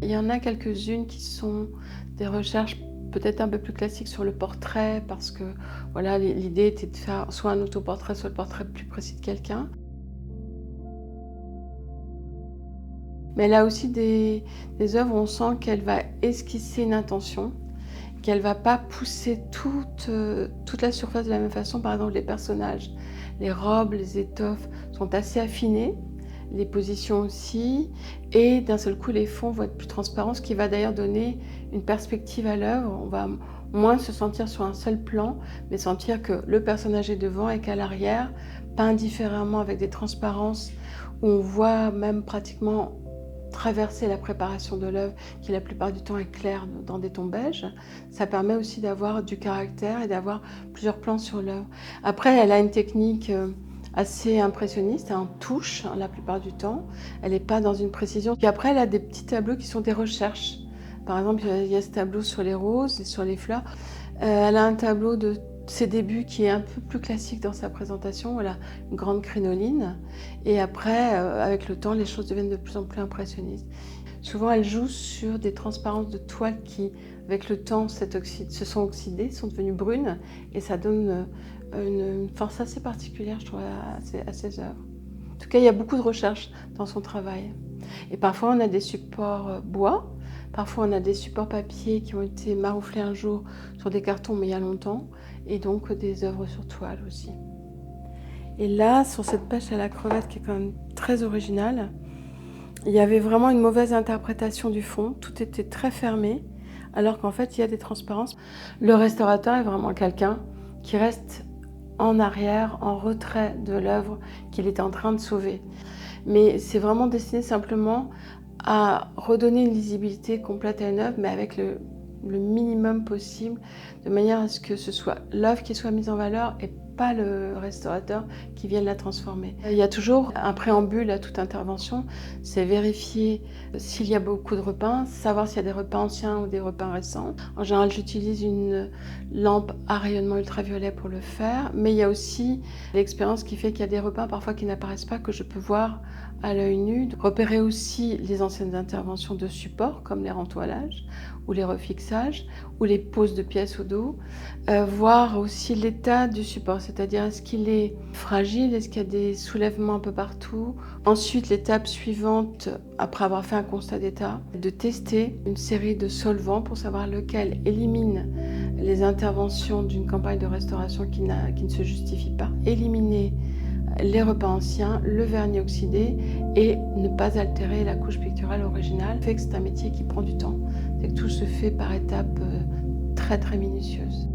Il y en a quelques-unes qui sont des recherches peut-être un peu plus classiques sur le portrait parce que voilà, l'idée était de faire soit un autoportrait, soit le portrait plus précis de quelqu'un. Mais elle a aussi des œuvres où on sent qu'elle va esquisser une intention, qu'elle va pas pousser toute la surface de la même façon. Par exemple, les personnages, les robes, les étoffes sont assez affinées, les positions aussi, et d'un seul coup, les fonds vont être plus transparents, ce qui va d'ailleurs donner une perspective à l'œuvre. On va moins se sentir sur un seul plan, mais sentir que le personnage est devant et qu'à l'arrière, peint différemment avec des transparences, où on voit même pratiquement traverser la préparation de l'œuvre, qui la plupart du temps est claire dans des tons beiges. Ça permet aussi d'avoir du caractère et d'avoir plusieurs plans sur l'œuvre. Après, elle a une technique assez impressionniste, en touche la plupart du temps. Elle n'est pas dans une précision. Puis après, elle a des petits tableaux qui sont des recherches. Par exemple, il y a ce tableau sur les roses et sur les fleurs. Elle a un tableau de ses débuts qui est un peu plus classique dans sa présentation. Elle a une grande crinoline. Et après, avec le temps, les choses deviennent de plus en plus impressionnistes. Souvent, elle joue sur des transparences de toile qui, avec le temps, se sont oxydées, sont devenues brunes. Et ça donne une force assez particulière, je trouve, à ses œuvres. En tout cas, il y a beaucoup de recherche dans son travail. Et parfois, on a des supports bois. Parfois, on a des supports papier qui ont été marouflés un jour sur des cartons, mais il y a longtemps. Et donc, des œuvres sur toile aussi. Et là, sur cette pêche à la crevette, qui est quand même très originale, il y avait vraiment une mauvaise interprétation du fond. Tout était très fermé, alors qu'en fait, il y a des transparences. Le restaurateur est vraiment quelqu'un qui reste en arrière, en retrait de l'œuvre qu'il est en train de sauver. Mais c'est vraiment destiné simplement à redonner une lisibilité complète à une œuvre, mais avec le minimum possible, de manière à ce que ce soit l'œuvre qui soit mise en valeur et pas le restaurateur qui vienne la transformer. Il y a toujours un préambule à toute intervention, c'est vérifier s'il y a beaucoup de repeints, savoir s'il y a des repeints anciens ou des repeints récents. En général, j'utilise une lampe à rayonnement ultraviolet pour le faire, mais il y a aussi l'expérience qui fait qu'il y a des repeints parfois qui n'apparaissent pas, que je peux voir à l'œil nu. Repérer aussi les anciennes interventions de support, comme les rentoilages ou les refixages, ou les poses de pièces au dos. Voir aussi l'état du support, c'est-à-dire est-ce qu'il est fragile, est-ce qu'il y a des soulèvements un peu partout. Ensuite, l'étape suivante, après avoir fait un constat d'état, de tester une série de solvants pour savoir lequel élimine les interventions d'une campagne de restauration qui ne se justifie pas. Éliminer les repeints anciens, le vernis oxydé et ne pas altérer la couche picturale originale. Fait que c'est un métier qui prend du temps. C'est que tout se fait par étapes très très minutieuses.